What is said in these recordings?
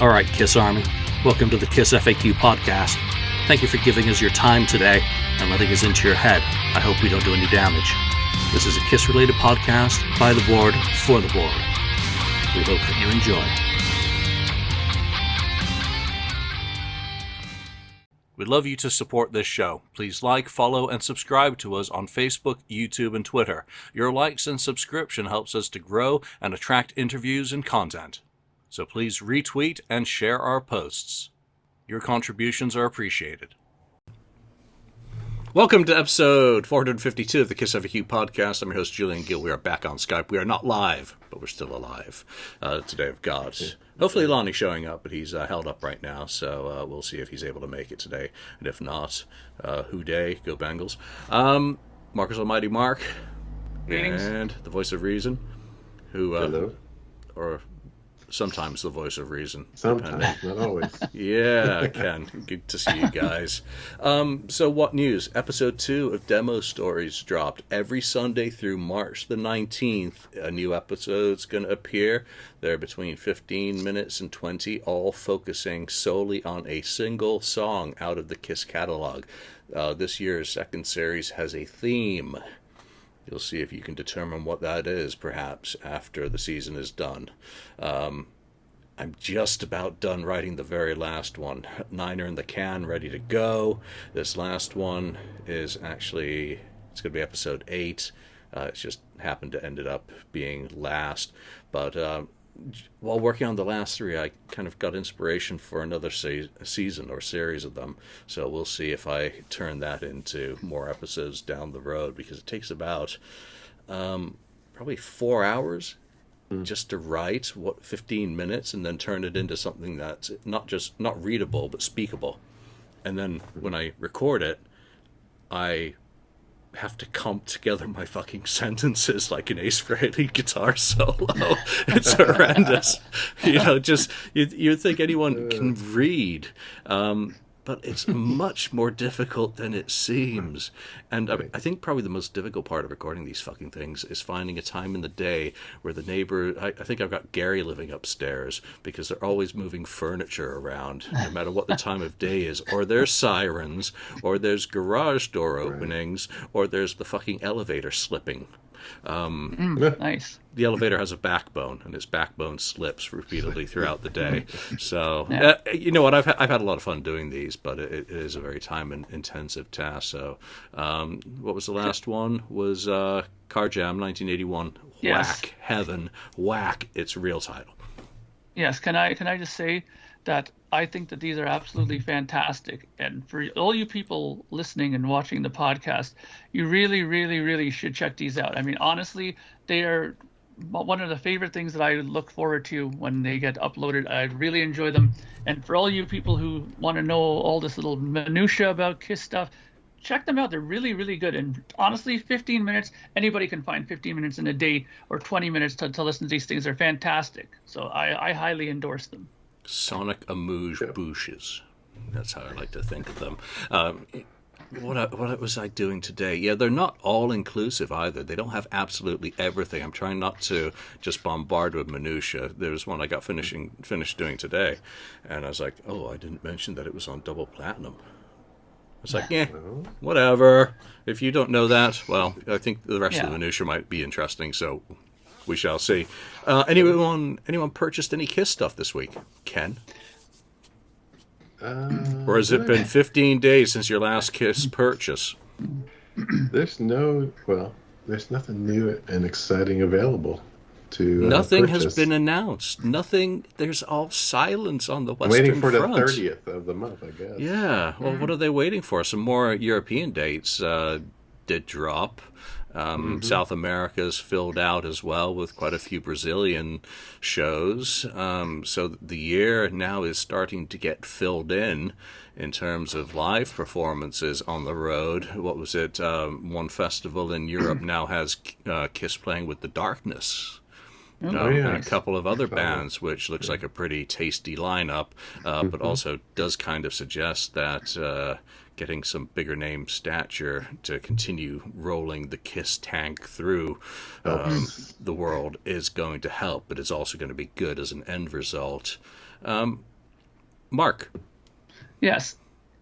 All right, Kiss Army, welcome to the KissFAQ Podcast. Thank you for giving us your time today and letting us into your head. I hope we don't do any damage. This is a Kiss-related podcast by the board, for the board. We hope that you enjoy. We'd love you to support this show. Please like, follow, and subscribe to us on Facebook, YouTube, and Twitter. Your likes and subscription helps us to grow and attract interviews and content. So please retweet and share our posts. Your contributions are appreciated. Welcome to episode 452 of the KissFAQ Podcast. I'm your host, Julian Gill. We are back on Skype. We are not live, but we're still alive. Today I've got, hopefully Lonnie showing up, but he's held up right now, so we'll see if he's able to make it today. And if not, who day, go Bengals. Marcus Almighty Mark. Greetings. And the voice of reason, who, Hello. or sometimes the voice of reason. Sometimes, not always. Yeah, Ken. Good to see you guys. So what news? Episode 2 of Demo Stories dropped. Every Sunday through March the 19th, a new episode's going to appear. They're between 15 minutes and 20, all focusing solely on a single song out of the Kiss catalog. This year's second series has a theme. You'll see if you can determine what that is, perhaps, after the season is done. I'm just about done writing the very last one. 9 are in the can, ready to go. This last one is actually, it's going to be episode 8. It's just happened to end up being last. But while working on the last 3, I kind of got inspiration for another season or series of them. So we'll see if I turn that into more episodes down the road, because it takes about probably 4 hours just to write, 15 minutes, and then turn it into something that's not readable, but speakable. And then when I record it, I have to comp together my fucking sentences like an Ace Frehley guitar solo. It's horrendous. You'd think anyone can read, but it's much more difficult than it seems. And I think probably the most difficult part of recording these fucking things is finding a time in the day where the neighbor, I think I've got Gary living upstairs, because they're always moving furniture around, no matter what the time of day is, or there's sirens, or there's garage door openings, or there's the fucking elevator slipping. Nice. The elevator has a backbone, and its backbone slips repeatedly throughout the day. So, you know what? I've had a lot of fun doing these, but it is a very time-intensive task. So, what was the last one? Was Car Jam 1981? Yes. Whack Heaven, Whack. Its real title. Yes. Can I just say that I think that these are absolutely fantastic, and for all you people listening and watching the podcast, you really, really, really should check these out. I mean, honestly, they are one of the favorite things that I look forward to when they get uploaded. I really enjoy them. And for all you people who want to know all this little minutia about Kiss stuff, check them out. They're really, really good. And honestly, 15 minutes, anybody can find 15 minutes in a day or 20 minutes to listen to these things. They're fantastic. So I highly endorse them. Sonic Amuse Bouches. That's how I like to think of them. What was I doing today? Yeah, they're not all-inclusive either. They don't have absolutely everything. I'm trying not to just bombard with minutia. There was one I got finished doing today, and I was like, oh, I didn't mention that it was on double platinum. I was like, whatever. If you don't know that, well, I think the rest of the minutia might be interesting, so we shall see. Anyone purchased any Kiss stuff this week? Ken? Or has it been 15 days since your last Kiss purchase? There's nothing new and exciting available to Nothing purchase. has been announced. Nothing. There's all silence on the I'm Western waiting for Front. the 30th of the month, I guess. Yeah. Well, what are they waiting for? Some more European dates did drop. South America's filled out as well with quite a few Brazilian shows. So the year now is starting to get filled in terms of live performances on the road. What was it? One festival in Europe now has Kiss playing with The Darkness. And a couple of other bands, which looks like a pretty tasty lineup, but also does kind of suggest that getting some bigger name stature to continue rolling the KISS tank through the world is going to help, but it's also going to be good as an end result. Mark. Yes.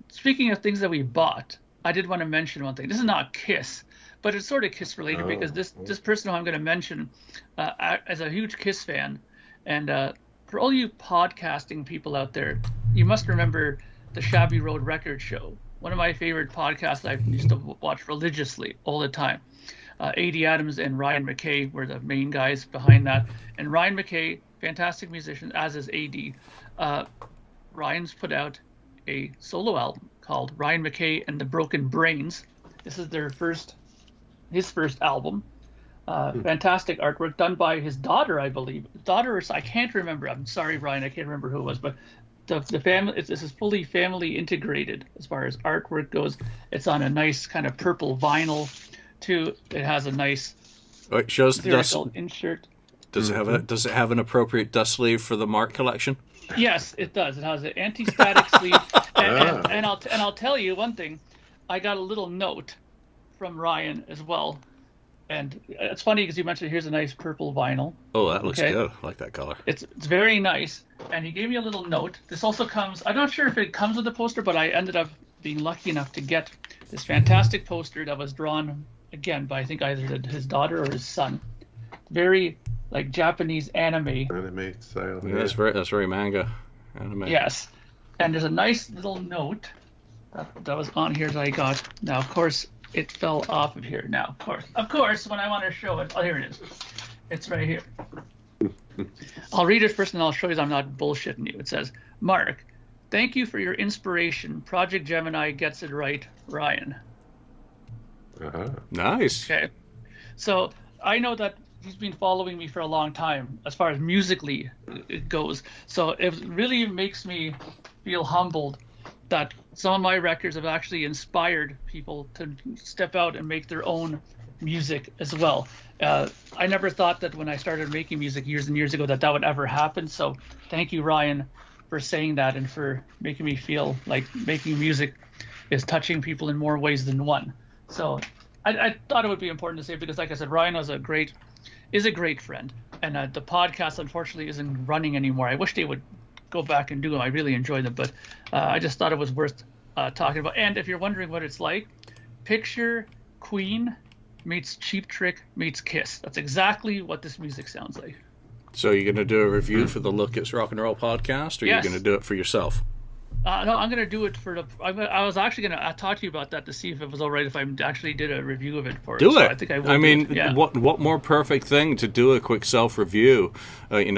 Speaking of things that we bought, I did want to mention one thing. This is not KISS, but it's sort of KISS related because this person who I'm going to mention as a huge KISS fan, and for all you podcasting people out there, you must remember the Shabby Road Record Show. One of my favorite podcasts I used to watch religiously all the time. A.D. Adams and Ryan McKay were the main guys behind that. And Ryan McKay, fantastic musician, as is A.D. Ryan's put out a solo album called Ryan McKay and the Broken Brains. This is his first album. Fantastic artwork done by his daughter, I believe. I can't remember. I'm sorry, Ryan, I can't remember who it was, but the family, this is fully family integrated as far as artwork goes. It's on a nice kind of purple vinyl too. It has a nice it shows the dust insert. Does it have an appropriate dust sleeve for the Mark collection? Yes, it does. It has an anti-static sleeve, and I'll tell you one thing. I got a little note from Ryan as well. And it's funny because you mentioned here's a nice purple vinyl. Oh, that looks good. I like that color. It's very nice. And he gave me a little note. This also comes, I'm not sure if it comes with the poster, but I ended up being lucky enough to get this fantastic poster that was drawn, again, by I think either his daughter or his son. Very like Japanese anime. Anime style. Yeah, that's very manga anime. Yes. And there's a nice little note that was on here that I got. Now, of course, it fell off of here now, of course, when I want to show it. Oh, here it is. It's right here. I'll read it first and I'll show you I'm not bullshitting you. It says, Mark, thank you for your inspiration. Project Gemini gets it right, Ryan. Nice. Okay. So I know that he's been following me for a long time as far as musically it goes. So it really makes me feel humbled that some of my records have actually inspired people to step out and make their own music as well. I never thought that when I started making music years and years ago that would ever happen. So thank you, Ryan, for saying that and for making me feel like making music is touching people in more ways than one. So I thought it would be important to say, because like I said, Ryan is a great friend. And the podcast, unfortunately, isn't running anymore. I wish they would go back and do them. I really enjoy them, but I just thought it was worth talking about. And if you're wondering what it's like, picture Queen meets Cheap Trick meets Kiss. That's exactly what this music sounds like. So you're going to do a review for the Look It's Rock and Roll podcast, or Yes. you're going to do it for yourself? No, I'm going to do it for the. I was actually going to talk to you about that to see if it was all right if I actually did a review of it for Do it. So it. I think I will. I mean, yeah. what more perfect thing to do a quick self-review,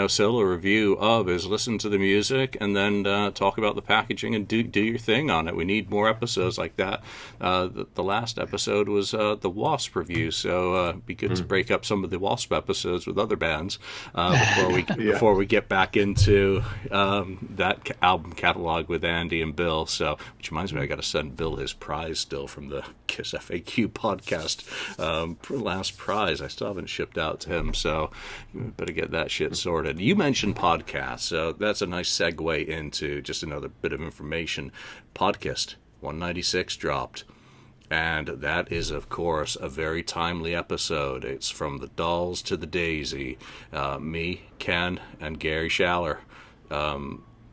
solo review of is listen to the music and then talk about the packaging and do your thing on it. We need more episodes like that. The last episode was the Wasp review, so it'd be good to break up some of the Wasp episodes with other bands before we get back into that album catalog with Andy and Bill. So, which reminds me, I got to send Bill his prize still from the KissFAQ podcast. Last prize I still haven't shipped out to him, so better get that shit sorted. You mentioned podcasts, so that's a nice segue into just another bit of information. Podcast 196 dropped, and that is, of course, a very timely episode. It's from the Dolls to the Daisy. Me, Ken, and Gary Schaller.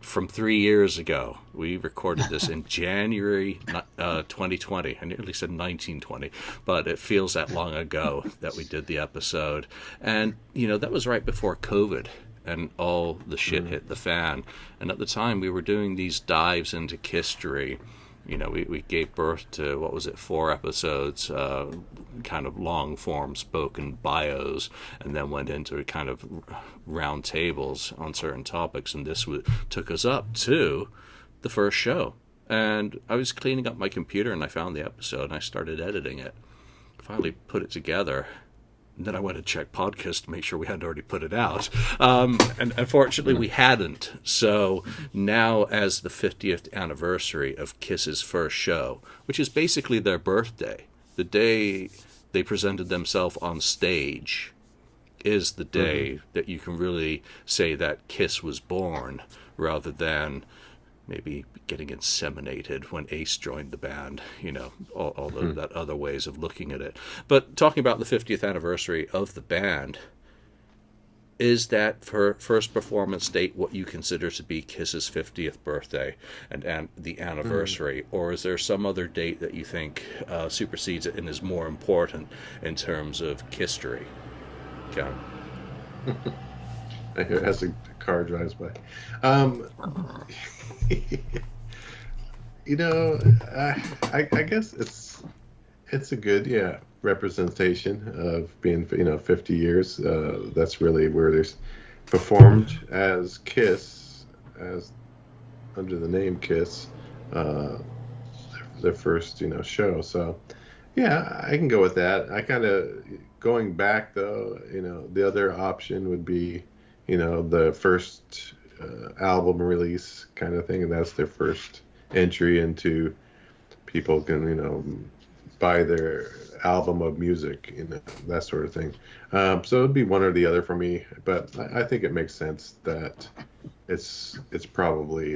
From 3 years ago. We recorded this in January 2020. I nearly said 1920, but it feels that long ago that we did the episode. And, that was right before COVID and all the shit hit the fan. And at the time, we were doing these dives into history. We gave birth to, 4 episodes, kind of long form spoken bios, and then went into kind of round tables on certain topics. And this took us up to the first show. And I was cleaning up my computer and I found the episode and I started editing it. Finally put it together. And then I went to check podcast to make sure we hadn't already put it out. And unfortunately, we hadn't. So now, as the 50th anniversary of Kiss's first show, which is basically their birthday, the day they presented themselves on stage is the day that you can really say that Kiss was born, rather than maybe getting inseminated when Ace joined the band, all that other ways of looking at it. But talking about the 50th anniversary of the band, is that first performance date what you consider to be Kiss's 50th birthday and the anniversary, or is there some other date that you think supersedes it and is more important in terms of history? Karen? As a car drives by. I guess it's a good, representation of being, 50 years. That's really where there's performed as Kiss, as under the name Kiss, their first, show. So, I can go with that. I kind of, going back though, the other option would be, the first album release kind of thing, and that's their first entry into people can, buy their album of music, that sort of thing. So it'd be one or the other for me, but I think it makes sense that it's probably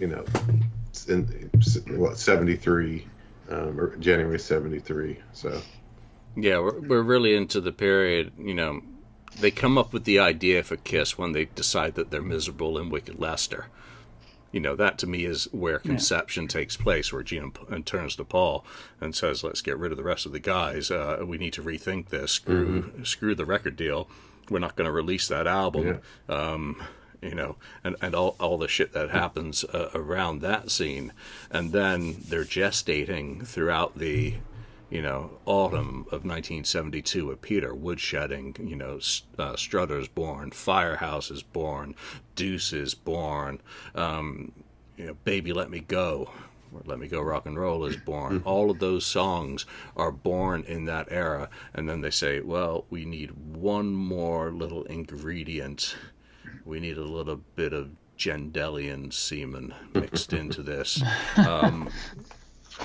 in 73, or January 73. So yeah, we're really into the period. They come up with the idea for Kiss when they decide that they're miserable in Wicked Lester. That to me is where conception takes place, where Gene turns to Paul and says, let's get rid of the rest of the guys. We need to rethink this. Screw the record deal. We're not going to release that album. And all the shit that happens around that scene. And then they're gestating throughout the autumn of 1972 with Peter, Woodshedding, Strutter's born, Firehouse is born, Deuce is born, Baby Let Me Go, or Let Me Go Rock and Roll is born. All of those songs are born in that era, and then they say, well, we need one more little ingredient. We need a little bit of Gendelian semen mixed into this.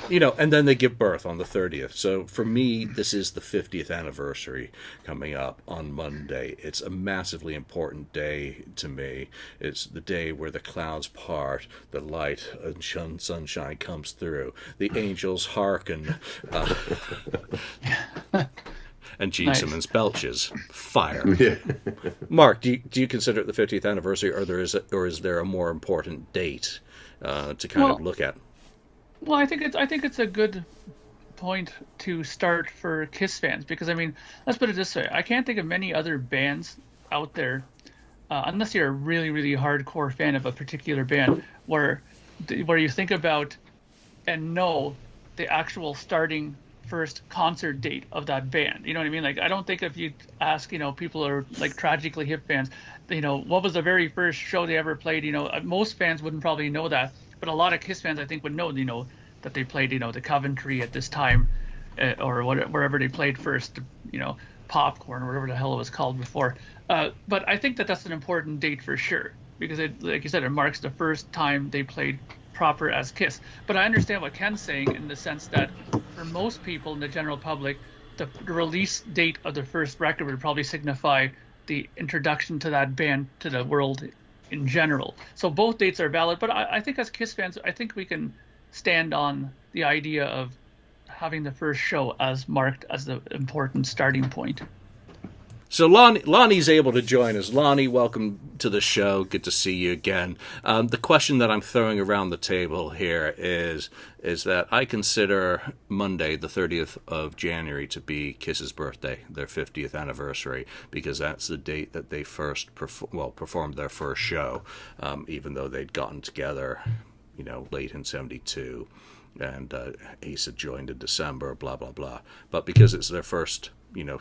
And then they give birth on the 30th. So for me, this is the 50th anniversary coming up on Monday. It's a massively important day to me. It's the day where the clouds part, the light and sunshine comes through, the angels hearken, and Gene Simmons belches fire. Yeah. Mark, do you consider it the 50th anniversary, or is there a more important date to kind of look at? Well, I think it's a good point to start for Kiss fans, because let's put it this way: I can't think of many other bands out there, unless you're a really, really hardcore fan of a particular band, where you think about and know the actual starting first concert date of that band. You know what I mean? Like, I don't think if you ask, people who are like Tragically Hip fans, what was the very first show they ever played? Most fans wouldn't probably know that. But a lot of Kiss fans, I think, would know, that they played, the Coventry at this time, or wherever they played first, Popcorn or whatever the hell it was called before. But I think that's an important date for sure, because like you said, it marks the first time they played proper as Kiss. But I understand what Ken's saying in the sense that for most people in the general public, the release date of the first record would probably signify the introduction to that band to the world in general. So both dates are valid, but I think as Kiss fans, I think we can stand on the idea of having the first show as marked as the important starting point. So Lonnie's able to join us. Lonnie, welcome to the show. Good to see you again. The question that I'm throwing around the table here is that I consider Monday, the 30th of January, to be Kiss's birthday, their 50th anniversary, because that's the date that they first performed their first show, even though they'd gotten together, late in 72, and Ace had joined in December, blah, blah, blah. But because it's their first,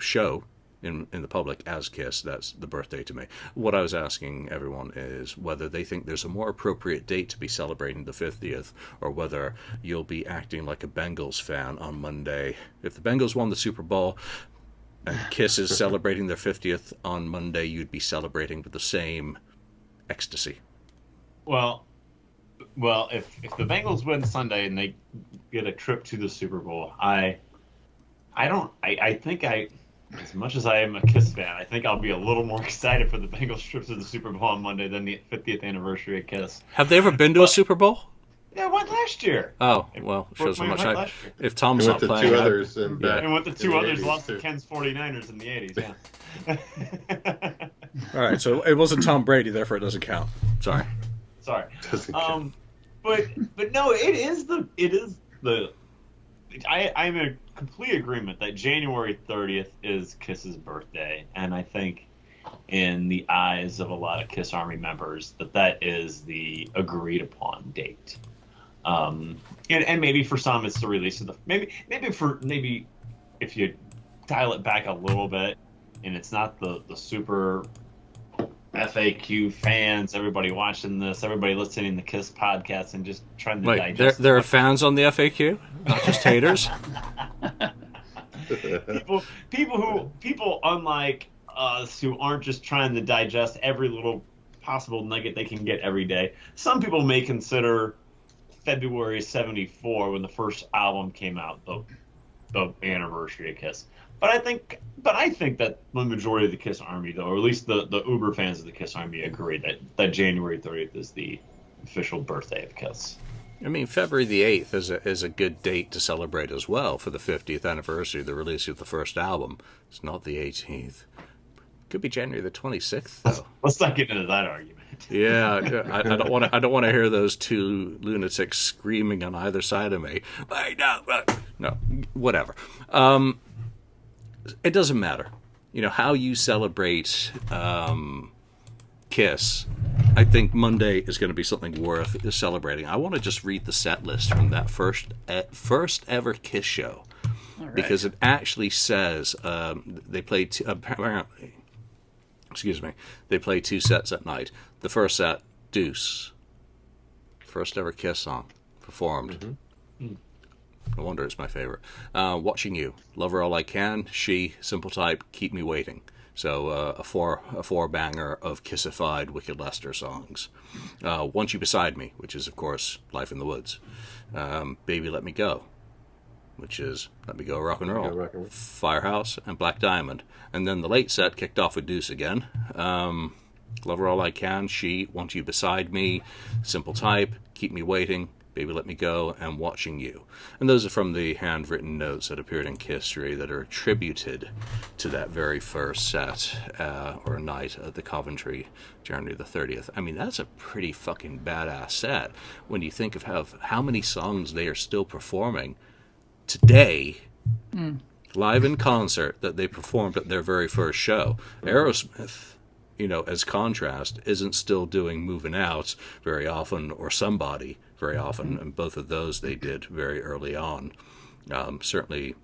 show in the public as Kiss, that's the birthday to me. What I was asking everyone is whether they think there's a more appropriate date to be celebrating the 50th, or whether you'll be acting like a Bengals fan on Monday. If the Bengals won the Super Bowl and Kiss is celebrating their 50th on Monday, you'd be celebrating with the same ecstasy. Well, if the Bengals win Sunday and they get a trip to the Super Bowl, as much as I am a Kiss fan, I think I'll be a little more excited for the Bengals trip to the Super Bowl on Monday than the 50th anniversary of Kiss. Have they ever been to a Super Bowl? Yeah, I went last year. Oh, well, shows how much if Tom's went not to playing. two others and went to two others, 80s, lost too. to Ken's 49ers in the 80s, yeah. All right, so it wasn't Tom Brady, therefore it doesn't count. Sorry. Sorry. Doesn't count. But no, I'm in complete agreement that January 30th is Kiss's birthday, and I think in the eyes of a lot of Kiss Army members that is the agreed upon date. And maybe for some it's the release of the maybe if you dial it back a little bit and it's not the super FAQ fans, everybody watching this, everybody listening to Kiss podcast and just trying to digest. There are fans on the FAQ, not just haters. people unlike us who aren't just trying to digest every little possible nugget they can get every day. Some people may consider February '74, when the first album came out, the anniversary of Kiss. But I think that the majority of the Kiss Army, though, or at least the uber fans of the Kiss Army, agree that January 30th is the official birthday of Kiss. I mean, February the 8th is a good date to celebrate as well for the 50th anniversary of the release of the first album. It's not the 18th. Could be January the 26th, though. Let's not get into that argument. Yeah, I don't want to hear those two lunatics screaming on either side of me. Wait, no, whatever. It doesn't matter. You know, how you celebrate Kiss, I think Monday is going to be something worth celebrating. I want to just read the set list from that first ever Kiss show. All right. Because it actually says they played apparently. Excuse me. They played 2 sets at night. The first set, Deuce, first ever Kiss song performed. Mm-hmm. No wonder it's my favorite. Watching You, Love Her All I Can, She, Simple Type, Keep Me Waiting. So a four banger of Kissified Wicked Lester songs. Want You Beside Me, which is of course Life in the Woods. Baby Let Me Go, which is Let Me Go Rock and Roll. Firehouse and Black Diamond. And then the late set kicked off with Deuce again. Love Her All I Can, She, Want You Beside Me, Simple Type, Keep Me Waiting, Baby Let Me Go, and Watching You. And those are from the handwritten notes that appeared in Kissery that are attributed to that very first set or night at the Coventry, January the 30th. I mean, that's a pretty fucking badass set when you think of how many songs they are still performing today, live in concert, that they performed at their very first show. Aerosmith, you know, as contrast, isn't still doing Moving Out very often, or Somebody very often, and both of those they did very early on. Certainly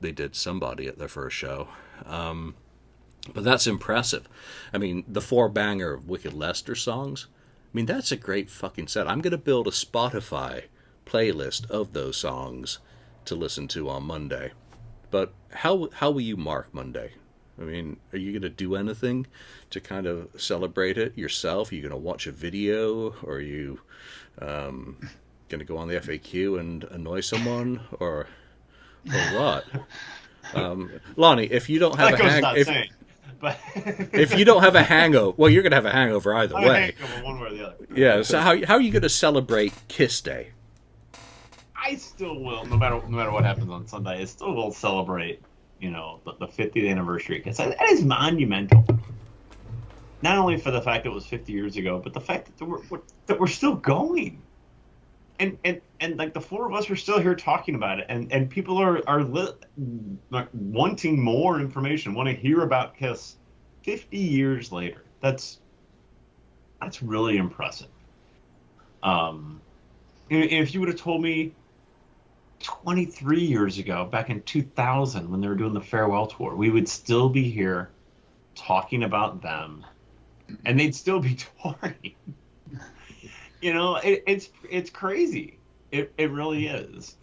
they did Somebody at their first show. But that's impressive. I mean, the 4-banger of Wicked Lester songs, I mean, that's a great fucking set. I'm going to build a Spotify playlist of those songs to listen to on Monday. But how will you mark Monday? I mean, are you going to do anything to kind of celebrate it yourself? Are you going to watch a video? Or are you going to go on the FAQ and annoy someone? Or what? Lonnie, if you don't have if you don't have a hangover, well, you're going to have a hangover either way. One way or the other. Yeah, so how are you going to celebrate Kiss Day? I still will, no matter what happens on Sunday, I still will celebrate, you know, the 50th anniversary. Because that is monumental. Not only for the fact that it was 50 years ago, but the fact that we're still going. And like the 4 of us are still here talking about it, and people are wanting more information, want to hear about Kiss 50 years later. That's really impressive. If you would have told me 23 years ago, back in 2000, when they were doing the farewell tour, we would still be here talking about them, and they'd still be touring. You know, it's crazy. It really is.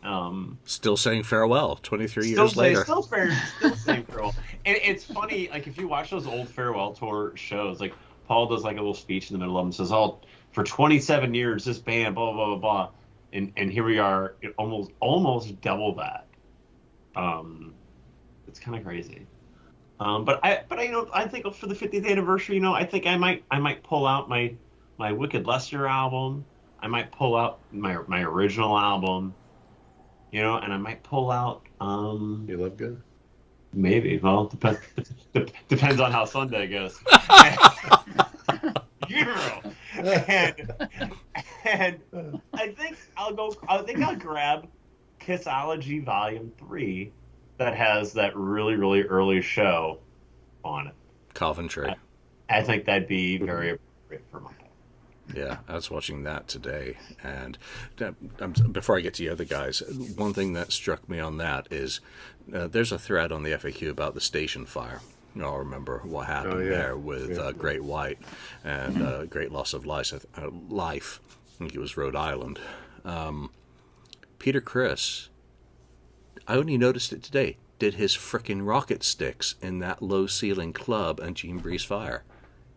Still saying farewell 23 years later. Still saying farewell. And it's funny, like, if you watch those old farewell tour shows, like, Paul does like a little speech in the middle of them, says, "Oh, for 27 years, this band, blah, blah, blah, blah." And here we are, almost double that. It's kind of crazy. But I think for the 50th anniversary, I think I might pull out my Wicked Lester album. I might pull out my original album, and I might pull out You Love Good? maybe. Well, depends on how Sunday goes. And I think I'll grab Kissology Volume 3 that has that really, really early show on it. Coventry. I think that'd be very appropriate for my. Yeah, I was watching that today, and before I get to the other guys, one thing that struck me on that is there's a thread on the FAQ about the station fire. I'll remember what happened there with Great White and great loss of life. I think it was Rhode Island. Peter Criss, I only noticed it today, did his frickin' rocket sticks in that low-ceiling club and Jean Breeze fire.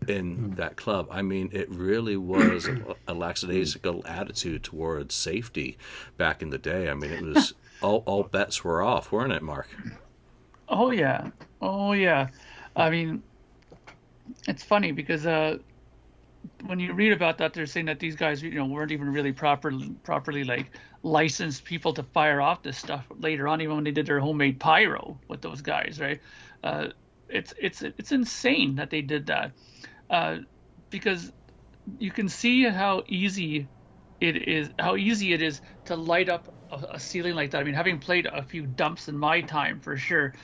In that club, I mean, it really was a lackadaisical attitude towards safety back in the day. I mean, it was all bets were off, weren't it, Mark? Oh yeah. I mean, it's funny because when you read about that, they're saying that these guys, weren't even really properly like licensed people to fire off this stuff later on, even when they did their homemade pyro with those guys, right? It's insane that they did that, because you can see how easy it is to light up a ceiling like that. I mean, having played a few dumps in my time, for sure,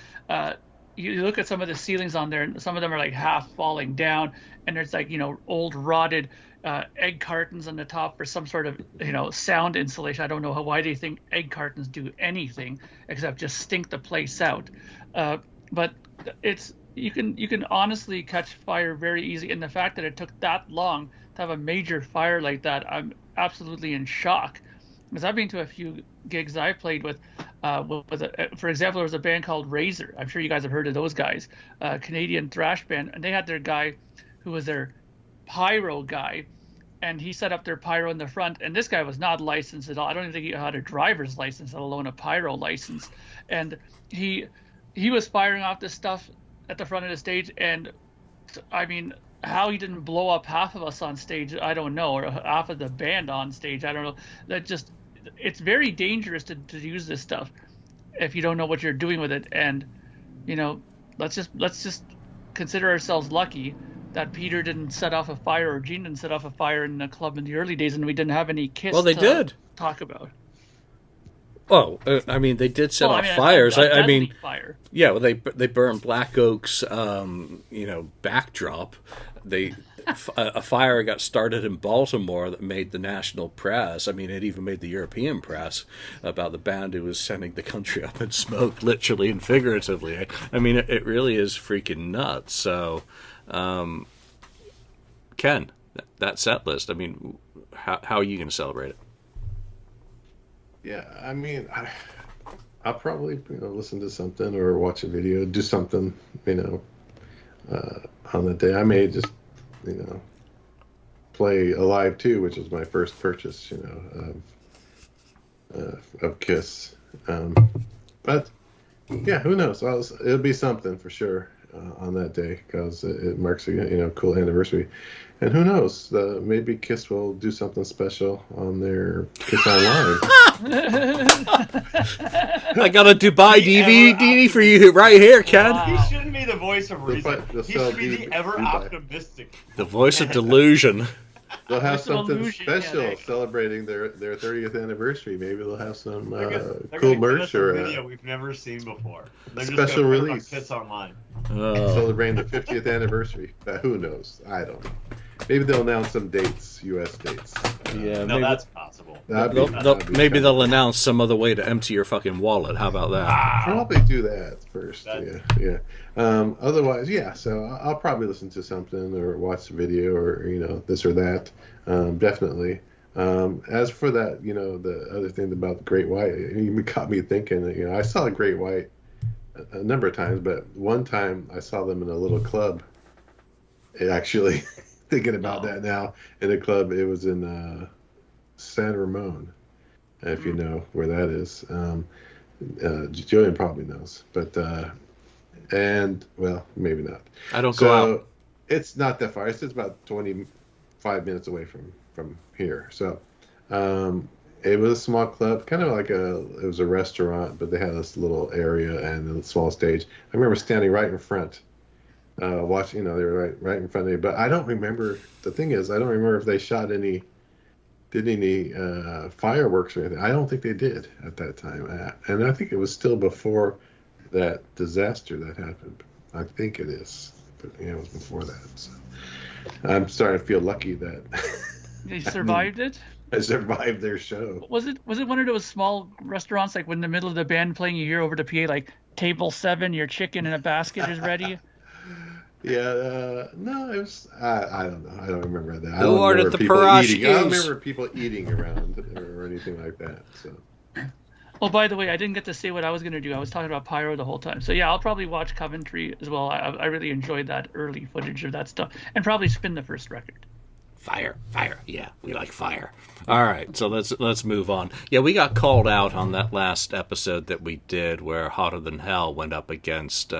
you look at some of the ceilings on there, and some of them are like half falling down, and there's like old rotted egg cartons on the top for some sort of sound insulation. I don't know why they think egg cartons do anything except just stink the place out. But you can honestly catch fire very easy, and the fact that it took that long to have a major fire like that, I'm absolutely in shock. Because I've been to a few gigs I played with, for example, there was a band called Razor. I'm sure you guys have heard of those guys, Canadian thrash band, and they had their guy who was their pyro guy, and he set up their pyro in the front, and this guy was not licensed at all. I don't even think he had a driver's license, let alone a pyro license. And he was firing off this stuff at the front of the stage, and I mean, how he didn't blow up half of us on stage, I don't know, or half of the band on stage, I don't know. It's very dangerous to use this stuff if you don't know what you're doing with it. And let's just consider ourselves lucky that Peter didn't set off a fire, or Gene didn't set off a fire in the club in the early days, and we didn't have any Kiss did talk about. Well, I mean, they did set off fires. I mean, fire. Yeah, well, they burned Black Oak's, backdrop. A fire got started in Baltimore that made the national press. I mean, it even made the European press about the band who was sending the country up in smoke, literally and figuratively. I mean, it really is freaking nuts. So, Ken, that set list, I mean, how are you going to celebrate it? Yeah, I mean, I'll probably listen to something or watch a video, do something, on the day. I may just, play Alive 2, which was my first purchase, of Kiss. But yeah, who knows? It'll be something for sure on that day, because it marks a cool anniversary. And who knows? Maybe Kiss will do something special on their Kiss Online. I got a Dubai DVD for you right here, Ken. Wow. He shouldn't be the voice of reason. He should be the ever optimistic. The voice of delusion. They'll have something special celebrating their 30th anniversary. Maybe they'll have some cool merch or a video we've never seen before. They're special release. Kiss Online. Celebrating the 50th anniversary. But who knows? I don't know. Maybe they'll announce some dates, U.S. dates. Yeah, no, that's possible. Maybe they'll announce some other way to empty your fucking wallet. How about that? Probably do that first. Yeah. Otherwise, yeah. So I'll probably listen to something or watch a video or this or that. Definitely. As for that, the other thing about the Great White, you got me thinking. I saw the Great White a number of times, but one time I saw them in a little club. Actually. Thinking about that now, in a club, it was in San Ramon, if you know where that is. Julian probably knows, but And well, maybe not. I don't go out. It's not that far. It's about 25 minutes away from here. So it was a small club, kind of like it was a restaurant, but they had this little area and a small stage. I remember standing right in front, watching. They were right in front of me. But I don't remember. The thing is, I don't remember if they did any fireworks or anything. I don't think they did at that time, and I think it was still before that disaster that happened. I think it is, but it was before that. So I'm starting to feel lucky that you survived it. I survived their show. Was it one of those small restaurants, like when in the middle of the band playing, you hear over the PA like table 7, your chicken in a basket is ready? Yeah, no, it was. I don't know. I don't remember that. Who ordered the pierogies? I don't remember people eating around or anything like that. So. Oh, by the way, I didn't get to say what I was going to do. I was talking about Pyro the whole time. So yeah, I'll probably watch Coventry as well. I really enjoyed that early footage of that stuff, and probably spin the first record. Fire. Yeah, we like fire. All right, so let's move on. Yeah, we got called out on that last episode that we did where Hotter Than Hell went up against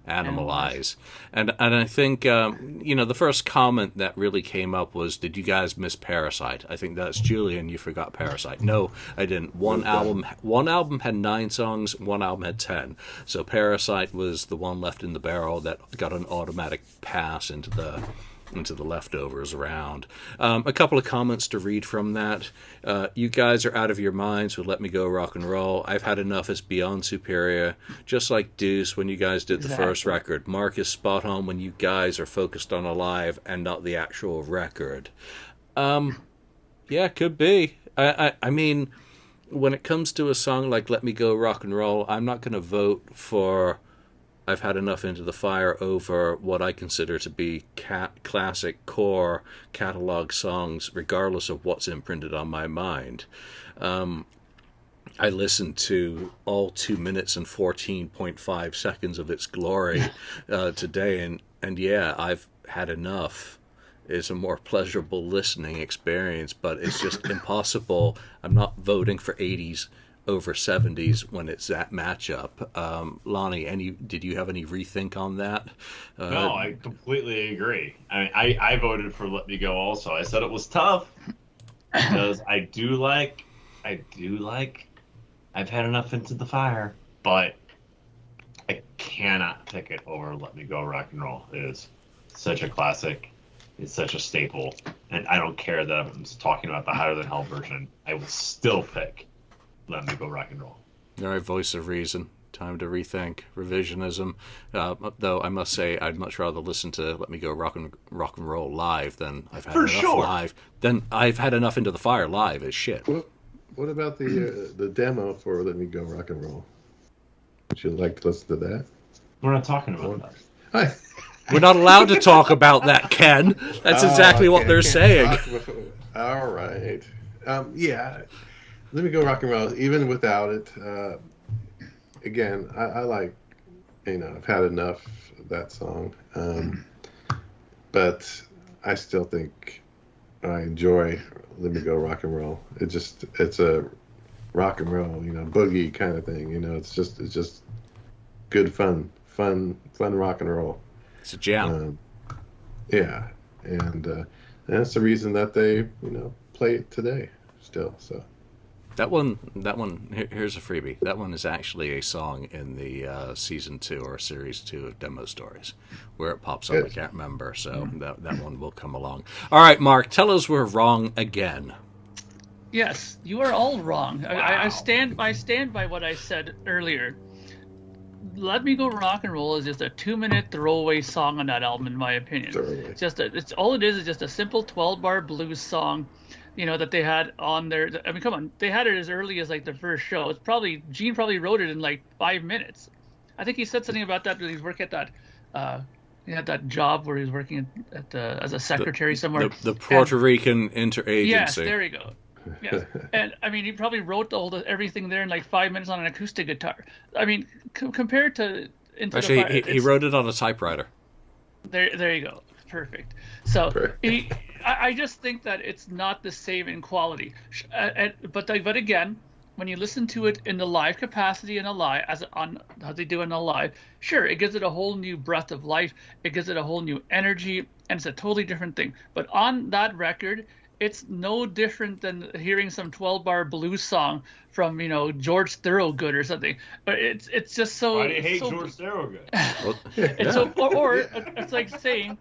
Animalize. And I think, the first comment that really came up was, did you guys miss Parasite? I think that's Julian, you forgot Parasite. No, I didn't. One album had 9 songs, one album had 10. So Parasite was the one left in the barrel that got an automatic pass into the leftovers round. A couple of comments to read from that. You guys are out of your minds with Let Me Go Rock and Roll. I've had enough is beyond superior. Just like Deuce when you guys did the first record. Mark is spot on when you guys are focused on Alive and not the actual record. Yeah, could be. I mean, when it comes to a song like Let Me Go Rock and Roll, I'm not going to vote for I've Had Enough Into the Fire over what I consider to be classic core catalog songs, regardless of what's imprinted on my mind. I listened to all 2 minutes and 14.5 seconds of its glory today, and yeah, I've had enough. It's a more pleasurable listening experience, but it's just impossible. I'm not voting for 80s over 70s when it's that matchup. Lonnie, did you have any rethink on that? No, I completely agree. I mean, I voted for Let Me Go also. I said it was tough because I do like I've Had Enough Into the Fire, but I cannot pick it over Let Me Go Rock and Roll. It is such a classic. It's such a staple. And I don't care that I'm talking about the Hotter Than Hell version. I will still pick Let Me Go Rock and Roll. All right, voice of reason. Time to rethink. Revisionism. Though I must say, I'd much rather listen to Let Me Go Rock and Roll live than I've had enough live. Then I've Had Enough Into the Fire live is shit. What about the demo for Let Me Go Rock and Roll? Would you like to listen to that? We're not talking about that. We're not allowed to talk about that, Ken. That's exactly what they're saying. All right. Yeah. Let Me Go Rock and Roll, even without it. Again, I like, I've had enough of that song. But I still think I enjoy Let Me Go Rock and Roll. It's a rock and roll, boogie kind of thing. It's just good fun rock and roll. It's a jam. Yeah, and that's the reason that they, play it today still. So that one. Here's a freebie. That one is actually a song in the season 2 or series 2 of Demo Stories, where it pops up. I can't remember, so that one will come along. All right, Mark, tell us we're wrong again. Yes, you are all wrong. Wow. I stand by what I said earlier. Let Me Go Rock and Roll is just a 2-minute throwaway song on that album, in my opinion. It's all it is just a simple 12-bar blues song, that they had on there. I mean, come on, they had it as early as like the first show. Gene probably wrote it in like 5 minutes. I think he said something about that when he was working at that. He had that job where he was working as a secretary somewhere. The Puerto Rican interagency. Yes, there you go. Yes, and I mean, he probably wrote everything there in like 5 minutes on an acoustic guitar. I mean, compared to Into the Fire, he wrote it on a typewriter. There you go, perfect. So I just think that it's not the same in quality. But again, when you listen to it in the live capacity in a live, how they do in a live, sure, it gives it a whole new breath of life. It gives it a whole new energy, and it's a totally different thing. But on that record, it's no different than hearing some 12-bar blues song from, George Thorogood or something. But it's just so. Why do you hate so, George Thorogood? It's so, or it's like saying.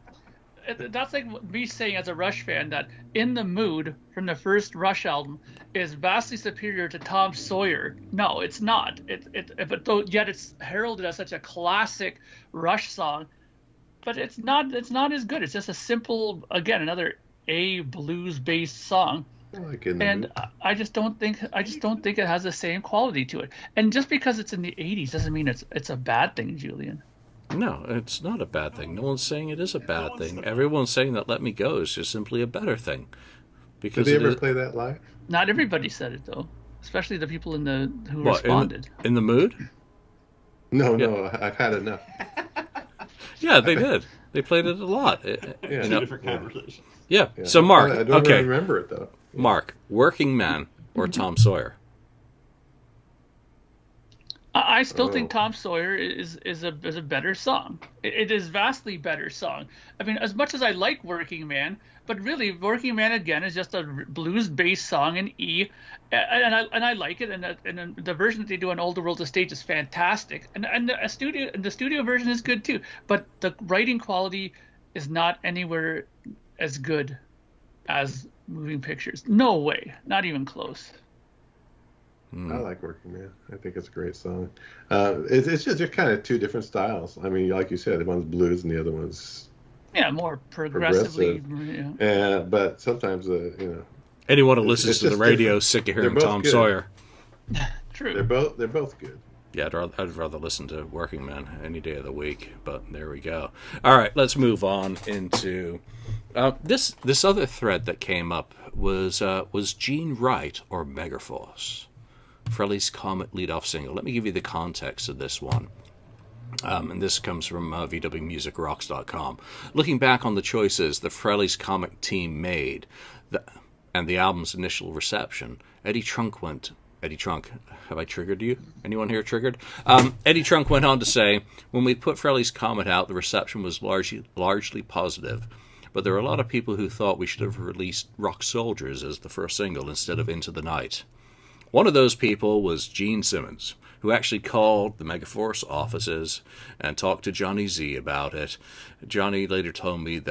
That's like me saying as a Rush fan that In the Mood from the first Rush album is vastly superior to Tom Sawyer. No, it's not. Yet it's heralded as such a classic Rush song, but it's not as good. It's just a simple, again, another blues based song. And I just don't think it has the same quality to it. And just because it's in the 80s doesn't mean it's a bad thing, Julian. No, it's not a bad thing. No one's saying it is a bad thing. Everyone's saying that Let Me Go is just simply a better thing. Because did they ever play that live? Not everybody said it, though. Especially the people who responded. In the Mood? No, I've had enough. Yeah, they did. They played it a lot. Two different conversations. Yeah. So, Mark. I don't really remember it, though. Mark, Working Man or Tom Sawyer? I still think Tom Sawyer is a better song. It is vastly better song. I mean, as much as I like Working Man, but really Working Man again is just a blues-based song in E, and I like it. And the version that they do on All the World to Stage is fantastic, and the studio version is good too. But the writing quality is not anywhere as good as Moving Pictures. No way, not even close. I like Working Man. I think it's a great song. It's just kind of two different styles. I mean, like you said, one's blues and the other one's more progressively. Yeah. But sometimes, anyone who listens to the radio is sick of hearing Tom Sawyer. True. They're both good. Yeah, I'd rather listen to Working Man any day of the week. But there we go. All right, let's move on into this other thread that came up was Gene Wright or Megaforce? Frehley's Comet lead-off single. Let me give you the context of this one. And this comes from VWMusicRocks.com. Looking back on the choices the Frehley's Comet team made and the album's initial reception, Eddie Trunk, have I triggered you? Anyone here triggered? Eddie Trunk went on to say, when we put Frehley's Comet out, the reception was largely positive. But there are a lot of people who thought we should have released Rock Soldiers as the first single instead of Into the Night. One of those people was Gene Simmons, who actually called the Megaforce offices and talked to Johnny Z about it. Johnny later told me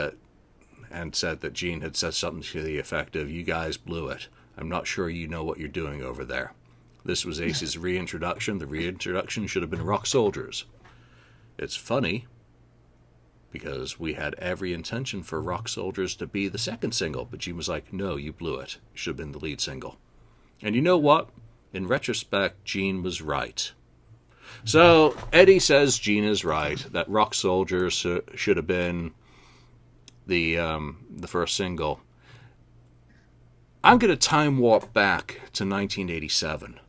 and said that Gene had said something to the effect of, "You guys blew it. I'm not sure you know what you're doing over there." This was Ace's reintroduction. The reintroduction should have been Rock Soldiers. It's funny, because we had every intention for Rock Soldiers to be the second single, but Gene was like, "No, you blew it. It should have been the lead single." And you know what? In retrospect, Gene was right. So Eddie says Gene is right, that Rock Soldiers should have been the first single. I'm going to time warp back to 1987.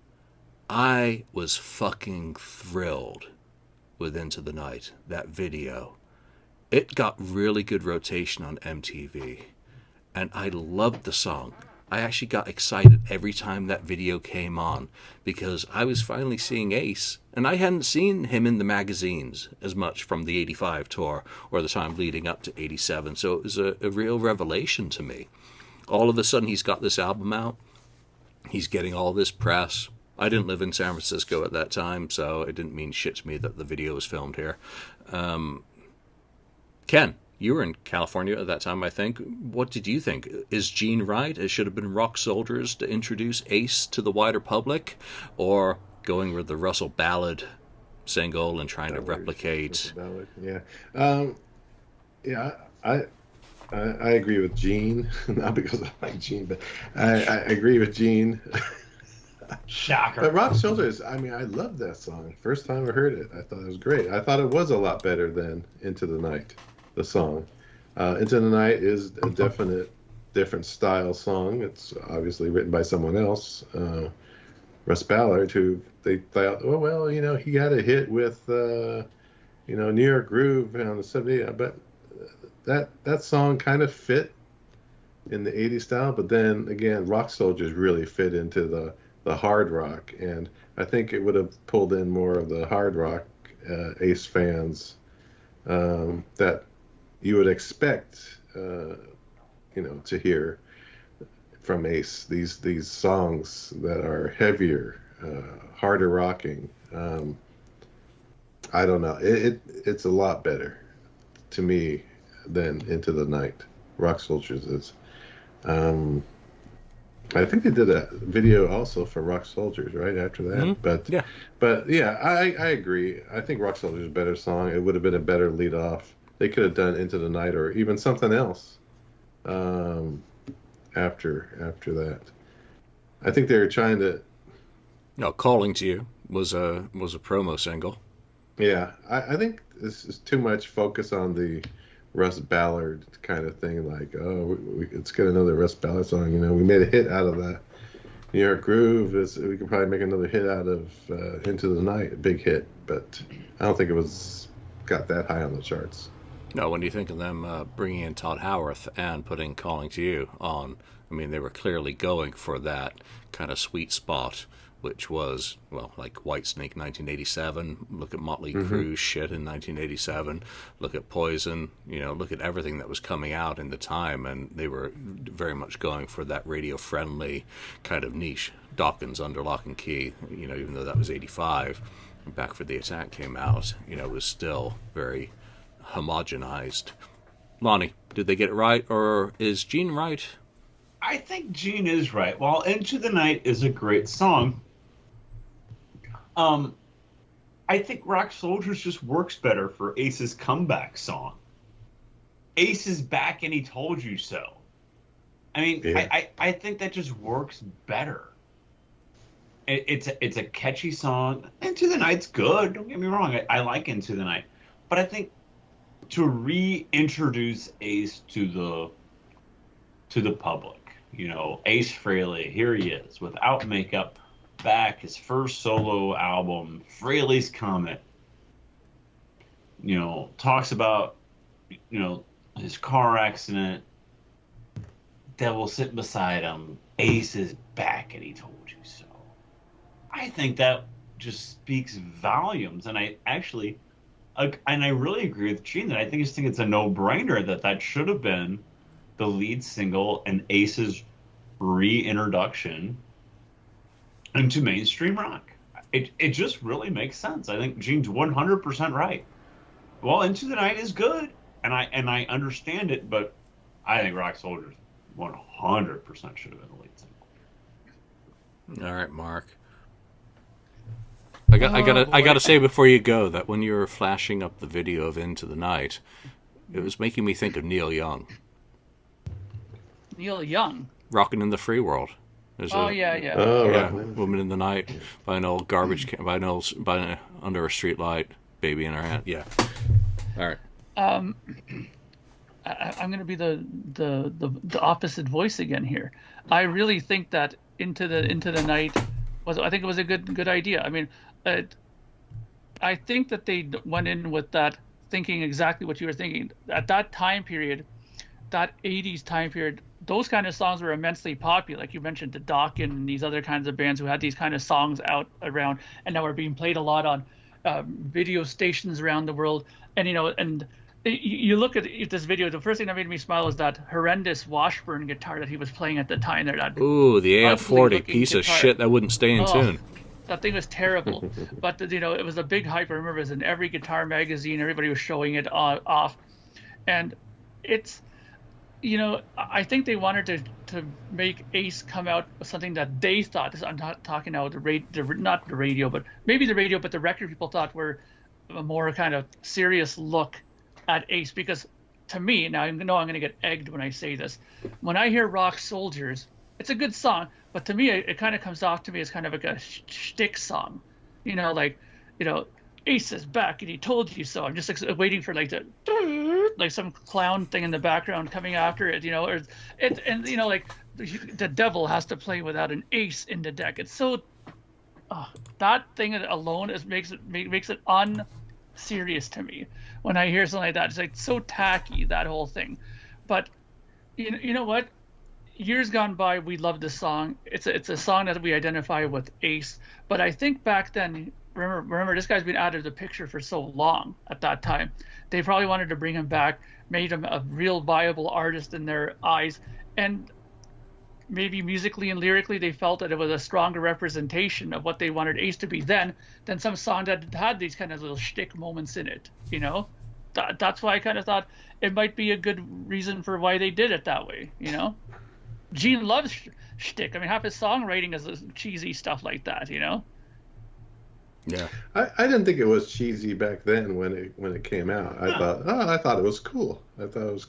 I was fucking thrilled with Into the Night, that video. It got really good rotation on MTV, and I loved the song. I actually got excited every time that video came on because I was finally seeing Ace, and I hadn't seen him in the magazines as much from the 85 tour or the time leading up to 87, so it was a real revelation to me. All of a sudden, he's got this album out. He's getting all this press. I didn't live in San Francisco at that time, so it didn't mean shit to me that the video was filmed here. Ken, you were in California at that time, I think. What did you think? Is Gene right? It should have been Rock Soldiers to introduce Ace to the wider public? Or going with the Russell Ballad single and trying to replicate... Yeah. I agree with Gene. Not because I like Gene, but I agree with Gene. Shocker. But Rock Soldiers, I mean, I loved that song. First time I heard it, I thought it was great. I thought it was a lot better than Into the Night, the song. Into the Night is a definite different style song. It's obviously written by someone else, Russ Ballard, who they thought, oh, well, you know, he got a hit with, New York Groove on the 70s. But that song kind of fit in the 80s style. But then, again, Rock Soldiers really fit into the the hard rock, and I think it would have pulled in more of the hard rock Ace fans that you would expect, to hear from Ace. These songs that are heavier, harder rocking. I don't know. It's a lot better to me than Into the Night. Rock Soldiers is. I think they did a video also for Rock Soldiers right after that. Mm-hmm. But I agree. I think Rock Soldiers is a better song. It would have been a better lead off. They could have done Into the Night or even something else after that. I think they were trying to. No, Calling to You was a promo single. Yeah, I think this is too much focus on the Russ Ballard kind of thing. Like, let's get another Russ Ballard song. We made a hit out of that. New York Groove. We could probably make another hit out of Into the Night, a big hit. But I don't think it got that high on the charts. No, when you think of them bringing in Todd Howarth and putting Calling to You on, I mean, they were clearly going for that kind of sweet spot, which was, well, like Whitesnake 1987, look at Motley Crue's shit in 1987, look at Poison, look at everything that was coming out in the time, and they were very much going for that radio-friendly kind of niche. Dawkins, Under Lock and Key, even though that was 85, Back for the Attack came out, was still very homogenized. Lonnie, did they get it right, or is Gene right? I think Gene is right. While Into the Night is a great song, I think Rock Soldiers just works better for Ace's comeback song. Ace is back and he told you so. I mean, yeah. I think that just works better. It's a catchy song. Into the Night's good. Don't get me wrong. I like Into the Night. But I think to reintroduce Ace to the public, Ace Frehley, here he is, without makeup, back, his first solo album, Frehley's Comet, talks about, his car accident, devil sitting beside him, Ace is back and he told you so. I think that just speaks volumes, and I really agree with Gene that I think it's a no-brainer that should have been the lead single and Ace's reintroduction into mainstream rock. It just really makes sense. I think Gene's 100% right. Well, Into the Night is good, and I understand it, but I think Rock Soldiers 100% should have been the lead single. All right, Mark. I gotta say before you go that when you were flashing up the video of Into the Night, it was making me think of Neil Young. Neil Young? Rockin' in the Free World. Yeah. Oh, yeah, right. Woman in the Night by an old garbage can, by under a street light, baby in her hand. Yeah. All right. I'm going to be the opposite voice again here. I really think that Into the Night I think it was a good idea. I mean, I think that they went in with that thinking exactly what you were thinking. At that time period, that 80s time period, those kind of songs were immensely popular. Like you mentioned, the Dawkins and these other kinds of bands who had these kind of songs out around, and now are being played a lot on video stations around the world. And you look at this video, the first thing that made me smile was that horrendous Washburn guitar that he was playing at the time there. Ooh, the AF40 piece guitar. Of shit that wouldn't stay in tune. That thing was terrible. But it was a big hype. I remember it was in every guitar magazine. Everybody was showing it off, and it's. I think they wanted to make Ace come out with something that they thought. I'm not talking about not the radio, but maybe the radio, but the record people thought were a more kind of serious look at Ace. Because to me, now I know I'm going to get egged when I say this. When I hear Rock Soldiers, it's a good song, but to me, it kind of comes off to me as kind of like a shtick song. Ace is back and he told you so. I'm just waiting for like some clown thing in the background coming after it, like the devil has to play without an ace in the deck. It's so that thing alone makes it unserious to me when I hear something like that. It's like so tacky, that whole thing. But you know what? years gone by, we love this song. It's a song that we identify with Ace. But I think back then, remember this guy's been out of the picture for so long at that time. They probably wanted to bring him back, made him a real viable artist in their eyes. And maybe musically and lyrically, they felt that it was a stronger representation of what they wanted Ace to be then than some song that had these kind of little shtick moments in it, you know? That's why I kind of thought it might be a good reason for why they did it that way, you know? Gene loves shtick. I mean, half his songwriting is cheesy stuff like that, you know? Yeah. I didn't think it was cheesy back then when it came out. I thought it was cool. I Never thought it was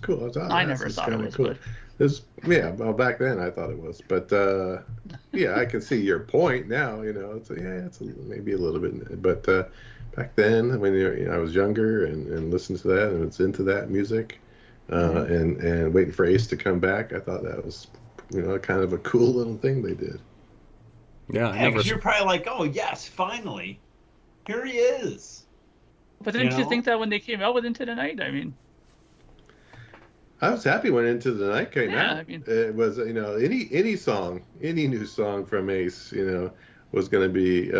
cool. good. Well, back then I thought it was, but I can see your point now. You know, it's maybe a little bit, but back then when I was younger and listened to that and was into that music, and waiting for Ace to come back, I thought that was kind of a cool little thing they did. Yeah, because you're probably like, oh yes, finally, here he is. But didn't you think that when they came out with Into the Night? I mean, I was happy when Into the Night came out. I mean, it was any song, any new song from Ace, was going to be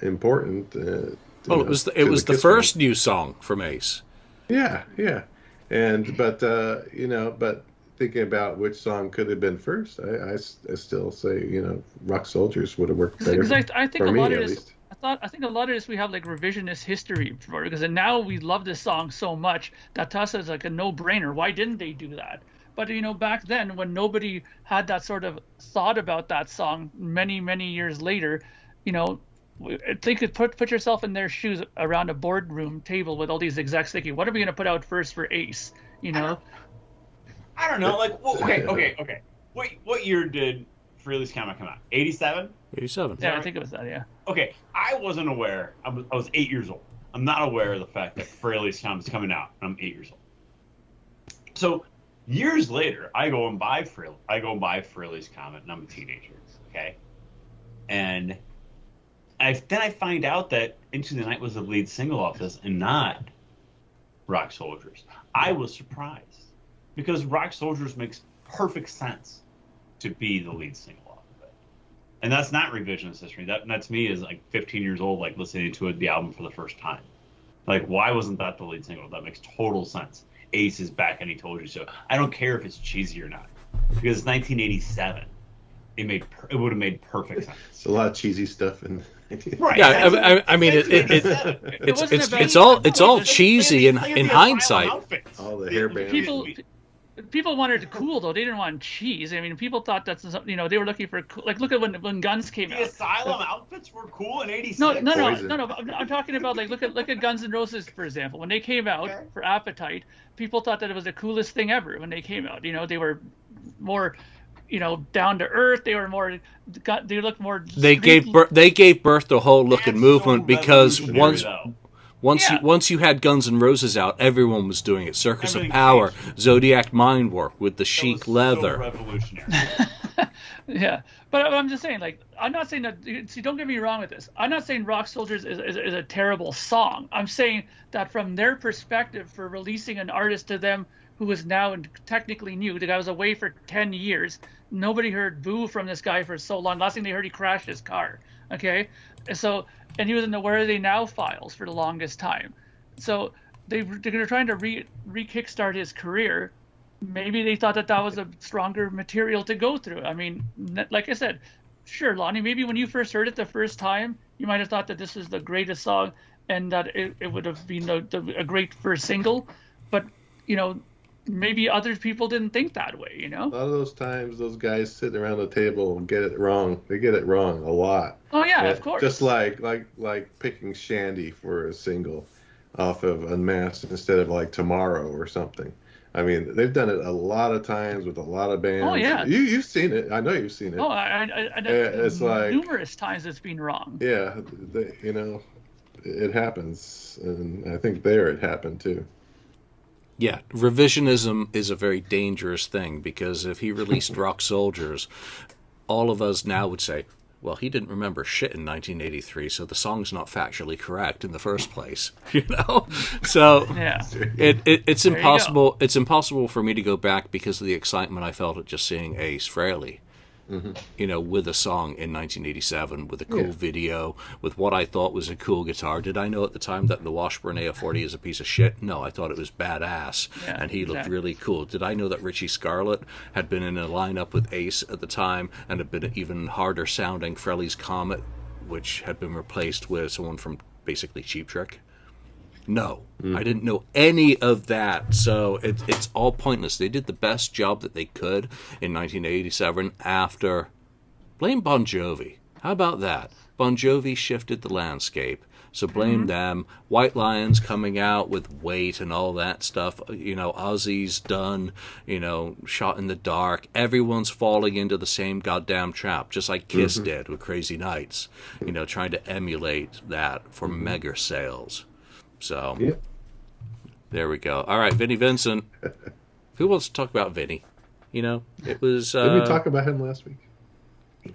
important. It was the first new song from Ace. Yeah, but thinking about which song could have been first, I still say Rock Soldiers would have worked better. Because I think for a me, lot of at this. least. I think a lot of this we have like revisionist history for it, because now we love this song so much that to us is like a no-brainer. Why didn't they do that? But back then when nobody had that sort of thought about that song, many years later, think it put yourself in their shoes around a boardroom table with all these execs thinking, what are we going to put out first for Ace? I don't know. Like, okay. What year did Frehley's Comet come out? 87? 87. Yeah, I think it was that. Yeah. Okay, I wasn't aware. I was 8 years old. I'm not aware of the fact that Frehley's Comet's coming out. I'm 8 years old. So years later, I go and buy Frehley's Comet, and I'm a teenager. Okay, and then I find out that Into the Night was the lead single off this, and not Rock Soldiers. I was surprised because Rock Soldiers makes perfect sense to be the lead single off of it, and that's not revisionist history. That's me as like 15 years old, like listening to the album for the first time. Like, why wasn't that the lead single? That makes total sense. Ace is back and he told you so. I don't care if it's cheesy or not, because it's 1987. It would have made perfect sense. It's a lot of cheesy stuff in. Right. Yeah, I mean it's all cheesy in hindsight. All the hairbands. People wanted cool though. They didn't want cheese. I mean, people thought that's they were looking for like, look at when Guns came out. The Asylum outfits were cool in '86. No. I'm talking about like look at Guns N' Roses, for example. When they came out for Appetite, people thought that it was the coolest thing ever when they came out. They were more down to earth. They were more. They looked more. They gave birth to a whole look and movement because once you had Guns N' Roses out, everyone was doing it. Circus of Power, Zodiac Mindwarp with the chic leather. So revolutionary. Yeah, but I'm just saying, like, I'm not saying that. See, don't get me wrong with this. I'm not saying Rock Soldiers is a terrible song. I'm saying that from their perspective, for releasing an artist to them who is now technically new, the guy was away for 10 years. Nobody heard boo from this guy for so long. Last thing they heard, he crashed his car. Okay, and he was in the Where Are They Now files for the longest time. So they're trying to re-kickstart his career. Maybe they thought that was a stronger material to go through. I mean, like I said, sure, Lonnie, maybe when you first heard it the first time, you might have thought that this was the greatest song and that it would have been a great first single. But, maybe other people didn't think that way, A lot of those times, those guys sitting around the table get it wrong. They get it wrong a lot. Oh yeah, of course. Just like picking Shandy for a single off of Unmasked instead of like Tomorrow or something. I mean, they've done it a lot of times with a lot of bands. Oh yeah, you've seen it. I know you've seen it. Oh, it's like numerous times it's been wrong. Yeah, it happens, and I think there it happened too. Yeah, revisionism is a very dangerous thing because if he released Rock Soldiers, all of us now would say, Well, he didn't remember shit in 1983, so the song's not factually correct in the first place, you know? So Yeah. it's There you impossible. It's impossible for me to go back because of the excitement I felt at just seeing Ace Frehley, you know, with a song in 1987, with a cool video, with what I thought was a cool guitar. Did I know at the time that the Washburn AF40 is a piece of shit? No, I thought it was badass, Yeah, and he looked exactly. really cool. Did I know that Richie Scarlett had been in a lineup with Ace at the time and had been even harder sounding Frehley's Comet, which had been replaced with someone from basically Cheap Trick? No, I didn't know any of that, so it's all pointless. They did the best job that they could in 1987 after... Blame Bon Jovi. How about that? Bon Jovi shifted the landscape, so blame them. White Lions coming out with Weight and all that stuff. You know, Ozzy's done, you know, Shot in the Dark. Everyone's falling into the same goddamn trap, just like Kiss did with Crazy Nights. You know, trying to emulate that for mega sales. So, there we go. All right, Vinnie Vincent. Who wants to talk about Vinnie? You know, it was... Did we talk about him last week?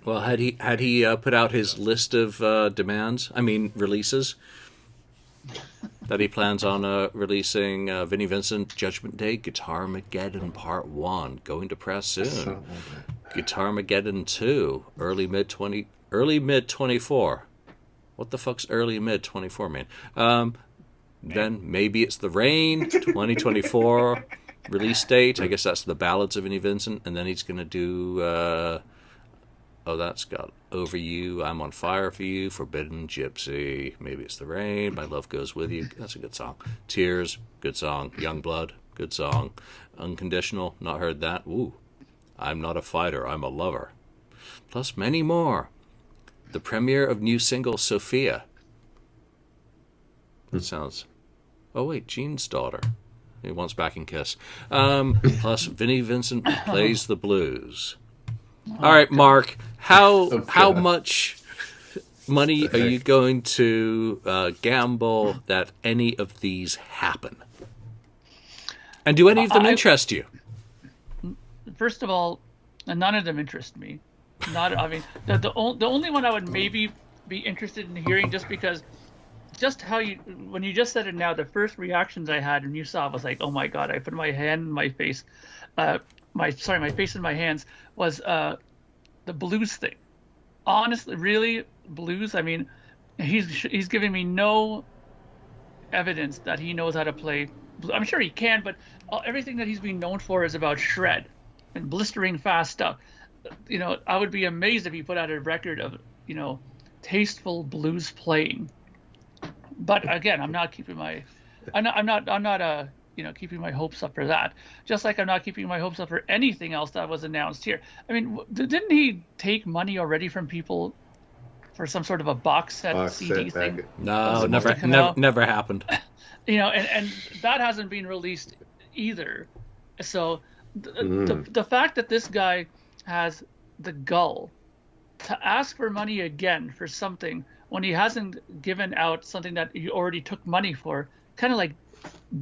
Well, had he put out his list of releases that he plans on releasing? Vinnie Vincent, Judgment Day, Guitar-mageddon Part 1, going to press soon. Guitar-mageddon 2, early mid-24. What the fuck's early mid-24 mean? Then maybe it's The Rain, 2024 release date. I guess that's the Ballads of Vinnie Vincent, and then he's going to do... that's got Over You, I'm on Fire for You, Forbidden Gypsy, maybe it's The Rain, My Love Goes With You, that's a good song. Tears, good song. Young Blood, good song. Unconditional, not heard that. Ooh, I'm Not a Fighter, I'm a Lover. Plus many more. The premiere of new single Sophia. That sounds... Oh wait, Gene's daughter. He wants back in Kiss. Plus Vinnie Vincent Plays the Blues. All right, Mark, how much money are you going to gamble that any of these happen? And do any of them interest you? First of all, none of them interest me. The only one I would maybe be interested in hearing, just because, just how when you just said it now, the first reactions I had when you saw it was like, oh my god, I put my hand in my face, my face in my hands, was the blues thing. Honestly, really, blues. I mean, he's giving me no evidence that he knows how to play. I'm sure he can, but everything that he's been known for is about shred and blistering fast stuff. You know, I would be amazed if he put out a record of, you know, tasteful blues playing. But again, I'm not keeping my hopes up for that. Just like I'm not keeping my hopes up for anything else that was announced here. I mean, didn't he take money already from people for some sort of a box set CD thing? No, never happened. You know, and that hasn't been released either. So the fact that this guy has the gall to ask for money again for something when he hasn't given out something that he already took money for, kind of like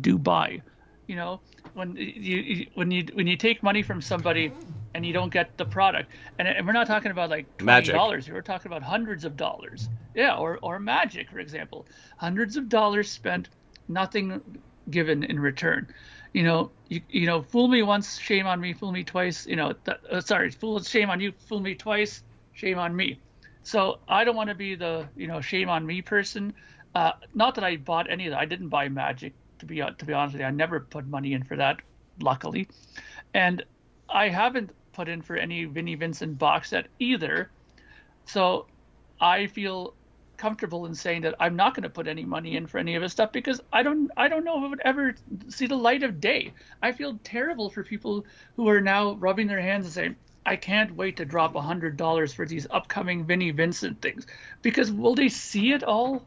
Dubai, you know, when you take money from somebody and you don't get the product, and we're not talking about like $20 here, we're talking about hundreds of dollars, or Magic, for example, hundreds of dollars spent, nothing given in return. You know, fool me once, shame on me. Fool me twice, you know. Shame on you. Fool me twice, shame on me. So I don't want to be the, you know, shame on me person. Not that I bought any of that. I didn't buy Magic, to be honest with you. I never put money in for that, luckily, and I haven't put in for any Vinnie Vincent box set either. So I feel comfortable in saying that I'm not going to put any money in for any of his stuff, because I don't know if it would ever see the light of day. I feel terrible for people who are now rubbing their hands and saying, I can't wait to drop $100 for these upcoming Vinnie Vincent things, because will they see it all?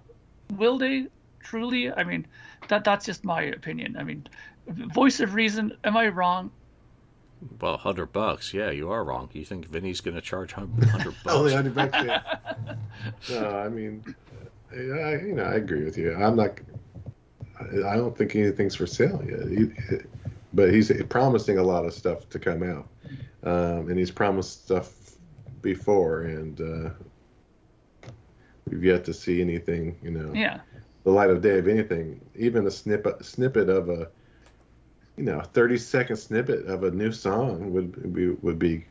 Will they truly? I mean, that's just my opinion. I mean, voice of reason, am I wrong? Well, $100, yeah, you are wrong. You think Vinny's going to charge $100? Only $100, yeah. No, I mean, I agree with you. I don't think anything's for sale yet. But he's promising a lot of stuff to come out, and he's promised stuff before, and we've yet to see anything, Yeah. the light of day of anything. Even a snippet of a 30-second snippet of a new song would be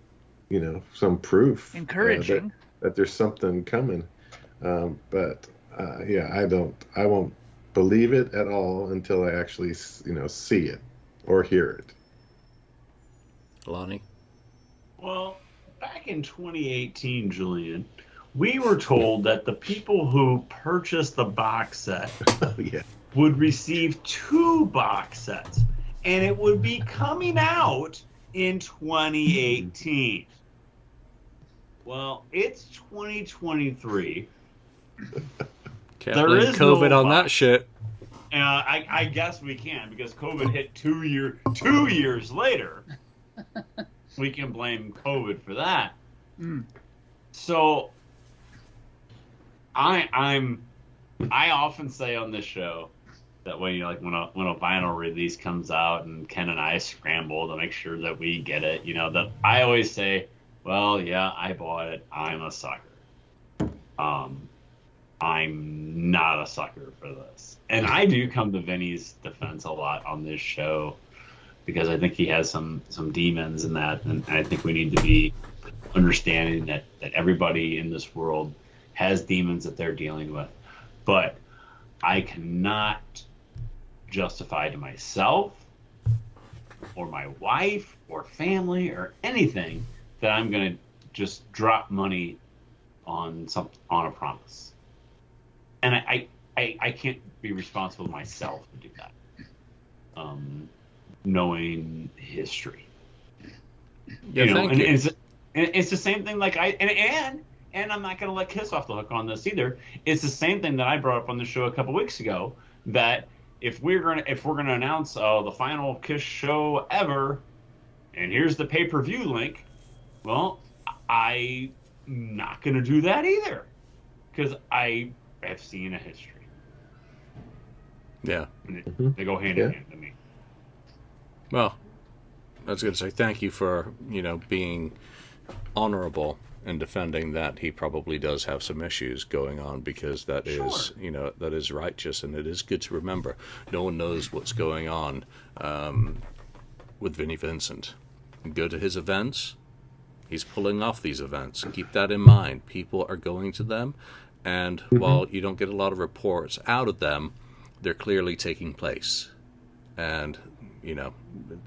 some proof Encouraging. that there's something coming. But I won't believe it at all until I actually see it or hear it. Lonnie? Well, back in 2018, Julian, we were told that the people who purchased the box set Yeah. would receive 2 box sets, and it would be coming out in 2018. Well, it's 2023. Can't There blame is COVID no on that box. shit. I guess we can, because COVID hit 2 years later. We can blame COVID for that. So I often say on this show that when when a vinyl release comes out and Ken and I scramble to make sure that we get it, that I always say, well, yeah, I bought it. I'm a sucker. I'm not a sucker for this. And I do come to Vinny's defense a lot on this show because I think he has some demons in that, and I think we need to be understanding that everybody in this world has demons that they're dealing with. But I cannot justify to myself or my wife or family or anything that I'm going to just drop money on a promise. And I can't be responsible to myself to do that. Knowing history. Yeah, thank and you. it's the same thing and I'm not going to let Kiss off the hook on this either. It's the same thing that I brought up on the show a couple weeks ago, that if we're gonna announce the final Kiss show ever, and here's the pay-per-view link, well, I'm not going to do that either, because I have seen a history. Yeah. And they go hand in hand to me. Well, I was going to say thank you for, being honorable and defending that he probably does have some issues going on, because that is, that is righteous, and it is good to remember. No one knows what's going on with Vinnie Vincent. Go to his events. He's pulling off these events. Keep that in mind. People are going to them, and while you don't get a lot of reports out of them, they're clearly taking place. And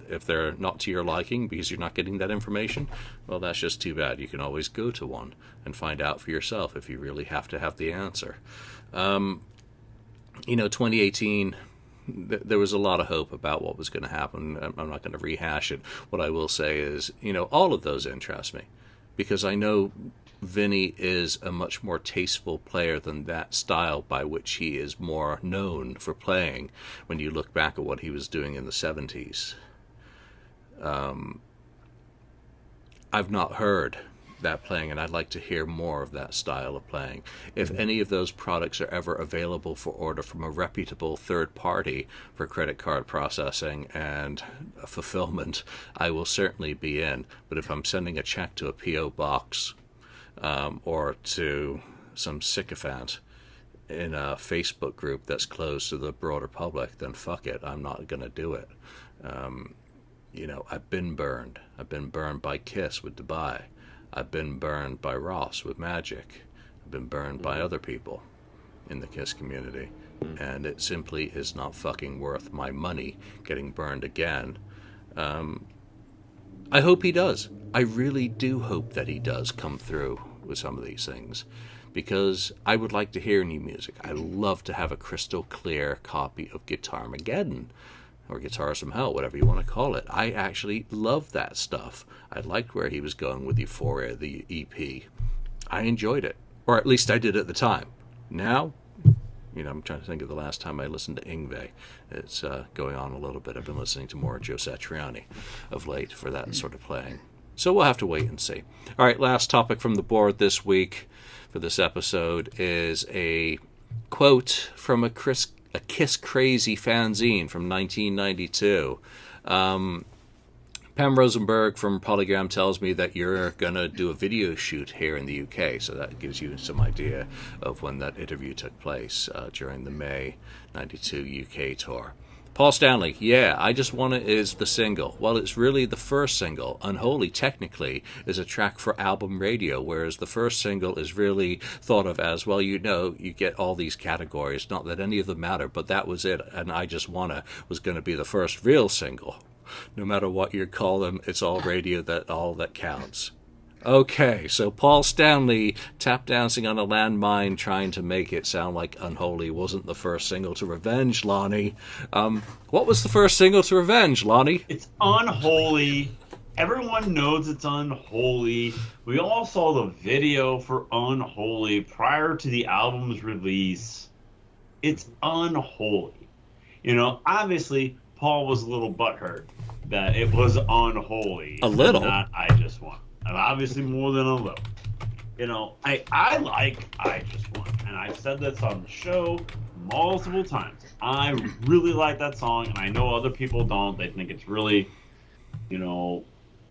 if they're not to your liking because you're not getting that information, well, that's just too bad. You can always go to one and find out for yourself if you really have to have the answer. 2018, there was a lot of hope about what was going to happen. I'm not going to rehash it. What I will say is, all of those interest me, because I know Vinnie is a much more tasteful player than that style by which he is more known for playing when you look back at what he was doing in the 70s. I've not heard that playing, and I'd like to hear more of that style of playing. If any of those products are ever available for order from a reputable third party for credit card processing and fulfillment, I will certainly be in. But if I'm sending a check to a P.O. box or to some sycophant in a Facebook group that's closed to the broader public, then fuck it, I'm not going to do it. I've been burned. I've been burned by Kiss with Dubai. I've been burned by Ross with Magic. I've been burned by other people in the Kiss community. And it simply is not fucking worth my money getting burned again. I hope he does. I really do hope that he does come through with some of these things, because I would like to hear new music. I love to have a crystal clear copy of Guitarmageddon, or Guitars from Hell, whatever you want to call it. I actually love that stuff. I liked where he was going with Euphoria, the EP. I enjoyed it, or at least I did at the time. Now, I'm trying to think of the last time I listened to Yngwie. It's going on a little bit. I've been listening to more Joe Satriani of late for that sort of playing. So we'll have to wait and see. All right, last topic from the board this week for this episode is a quote from a Kiss Crazy fanzine from 1992. Pam Rosenberg from Polygram tells me that you're going to do a video shoot here in the UK, so that gives you some idea of when that interview took place during the May 92 UK tour. Paul Stanley, yeah, I Just Wanna is the single. Well, it's really the first single. Unholy, technically, is a track for album radio, whereas the first single is really thought of as, well, you get all these categories, not that any of them matter, but that was it, and I Just Wanna was going to be the first real single. No matter what you call them, it's all radio, all that counts. Okay, so Paul Stanley tap dancing on a landmine trying to make it sound like Unholy wasn't the first single to Revenge, Lonnie. What was the first single to Revenge, Lonnie? It's Unholy. Everyone knows it's Unholy. We all saw the video for Unholy prior to the album's release. It's Unholy. Obviously, Paul was a little butthurt that it was Unholy. A little? Not I Just Want. And obviously more than a little. I like I Just Want. And I've said this on the show multiple times. I really like that song, and I know other people don't. They think it's really,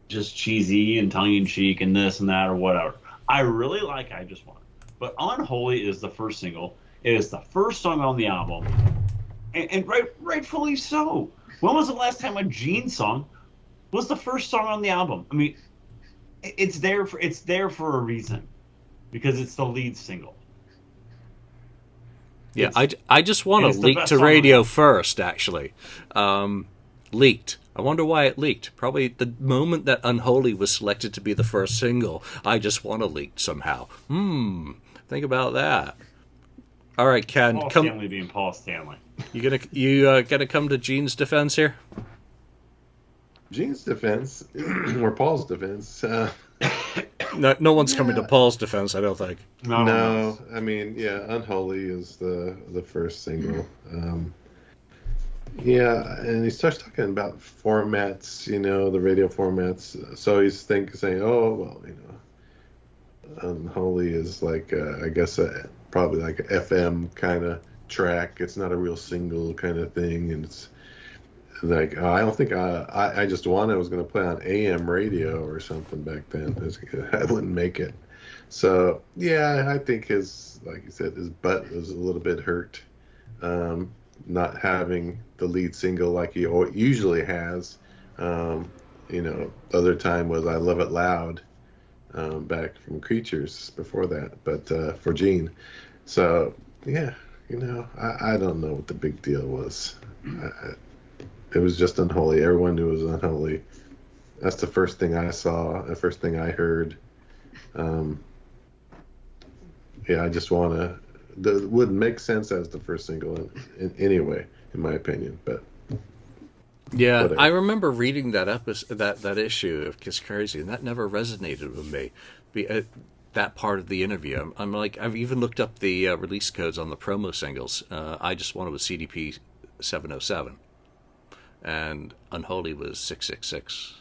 just cheesy and tongue-in-cheek and this and that or whatever. I really like I Just Want. But Unholy is the first single. It is the first song on the album. And rightfully so. When was the last time a Gene song was the first song on the album? I mean, it's there for a reason, because it's the lead single. Yeah, I Just Want to leak to radio first, actually. Leaked. I wonder why it leaked. Probably the moment that Unholy was selected to be the first single, I Just Want to leaked somehow. Think about that. All right, Ken. Paul Stanley being Paul Stanley. You gonna come to Gene's defense here? Gene's defense, or Paul's defense. No one's coming to Paul's defense, I don't think. No, I mean, yeah, Unholy is the first single. Yeah, and he starts talking about formats, the radio formats. So he's saying, oh, well, Unholy is like, I guess, probably like an FM kind of track. It's not a real single kind of thing, and it's like, I don't think I Just Wanna was going to play on AM radio or something back then. I wouldn't make it. So, yeah, I think like you said, his butt was a little bit hurt, not having the lead single like he usually has. The other time was I Love It Loud, back from Creatures before that, but for Gene. So, yeah, I don't know what the big deal was. It was just Unholy. Everyone knew it was Unholy. That's the first thing I saw, the first thing I heard. I Just Wanna. It wouldn't make sense as the first single in anyway, in my opinion. But yeah, whatever. I remember reading that that issue of Kiss Crazy, and that never resonated with me. That part of the interview, I'm like, I've even looked up the release codes on the promo singles. I Just Wanna was CDP 707. And Unholy was 666.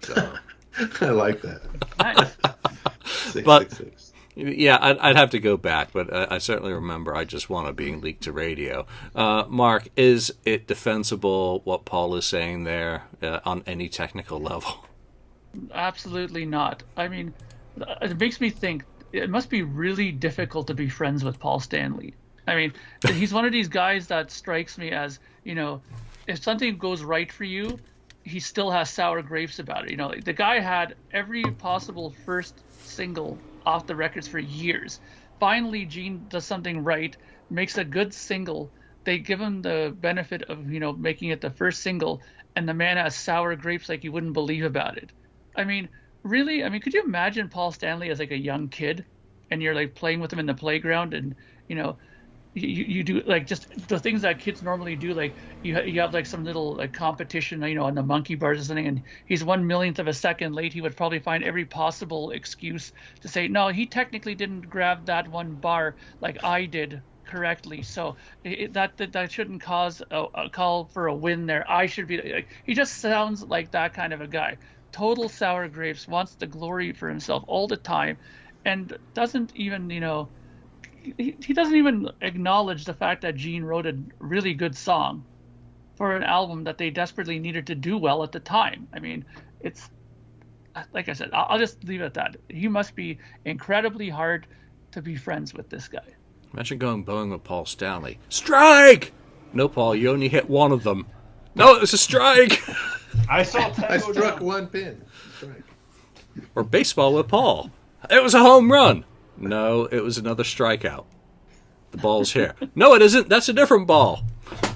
So. I like that. Nice. 666. Yeah, I'd have to go back, but I certainly remember I Just Wanna being leaked to radio. Mark, is it defensible what Paul is saying there on any technical level? Absolutely not. I mean, it makes me think it must be really difficult to be friends with Paul Stanley. I mean, he's one of these guys that strikes me as, if something goes right for you, he still has sour grapes about it. The guy had every possible first single off the records for years. Finally, Gene does something right, makes a good single. They give him the benefit of, making it the first single, and the man has sour grapes like you wouldn't believe about it. I mean, really? I mean, could you imagine Paul Stanley as like a young kid, and you're like playing with him in the playground, and, you do like just the things that kids normally do, like you have like some little like competition, on the monkey bars or something, and he's 1/1,000,000th of a second late. He would probably find every possible excuse to say, no, he technically didn't grab that one bar like I did correctly, so that shouldn't cause a call for a win there. I should be like, he just sounds like that kind of a guy. Total sour grapes, wants the glory for himself all the time, and doesn't even he doesn't even acknowledge the fact that Gene wrote a really good song. for an album that they desperately needed to do well at the time. I mean, it's like I said, I'll just leave it at that. He must be incredibly hard to be friends with, this guy. Imagine going bowling with Paul Stanley. Strike! No, Paul, you only hit one of them. No, it was a strike! I saw I struck one pin. Strike. Or baseball with Paul. It was a home run. No, it was another strikeout. The ball's here. No, it isn't. That's a different ball.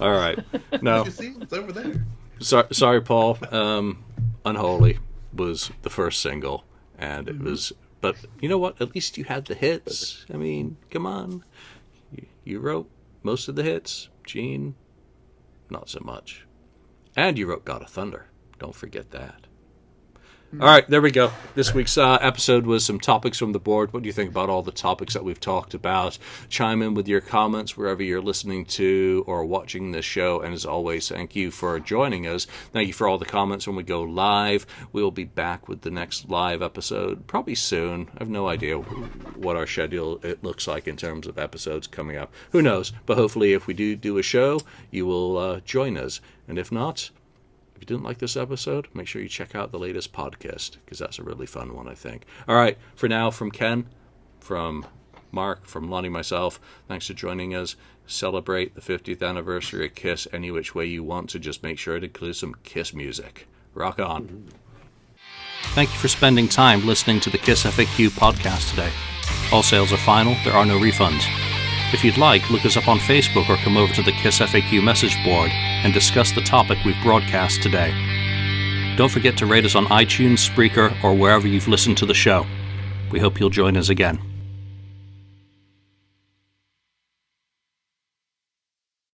All right. No. You see, it's over there. Sorry, Paul. Unholy was the first single, and it was. But you know what? At least you had the hits. I mean, come on. You wrote most of the hits. Gene, not so much. And you wrote God of Thunder. Don't forget that. All right, there we go. This week's episode was some topics from the board. What do you think about all the topics that we've talked about? Chime in with your comments wherever you're listening to or watching this show. And as always, thank you for joining us. Thank you for all the comments when we go live. We'll be back with the next live episode probably soon. I have no idea what our schedule it looks like in terms of episodes coming up. Who knows? But hopefully if we do a show, you will join us. And if not, if you didn't like this episode, make sure you check out the latest podcast, because that's a really fun one, I think. All right, for now, from Ken, from Mark, from Lonnie, myself, thanks for joining us. Celebrate the 50th anniversary of KISS any which way you want to. Just make sure it includes some KISS music. Rock on. Thank you for spending time listening to the KissFAQ podcast today. All sales are final. There are no refunds. If you'd like, look us up on Facebook or come over to the KissFAQ message board and discuss the topic we've broadcast today. Don't forget to rate us on iTunes, Spreaker, or wherever you've listened to the show. We hope you'll join us again.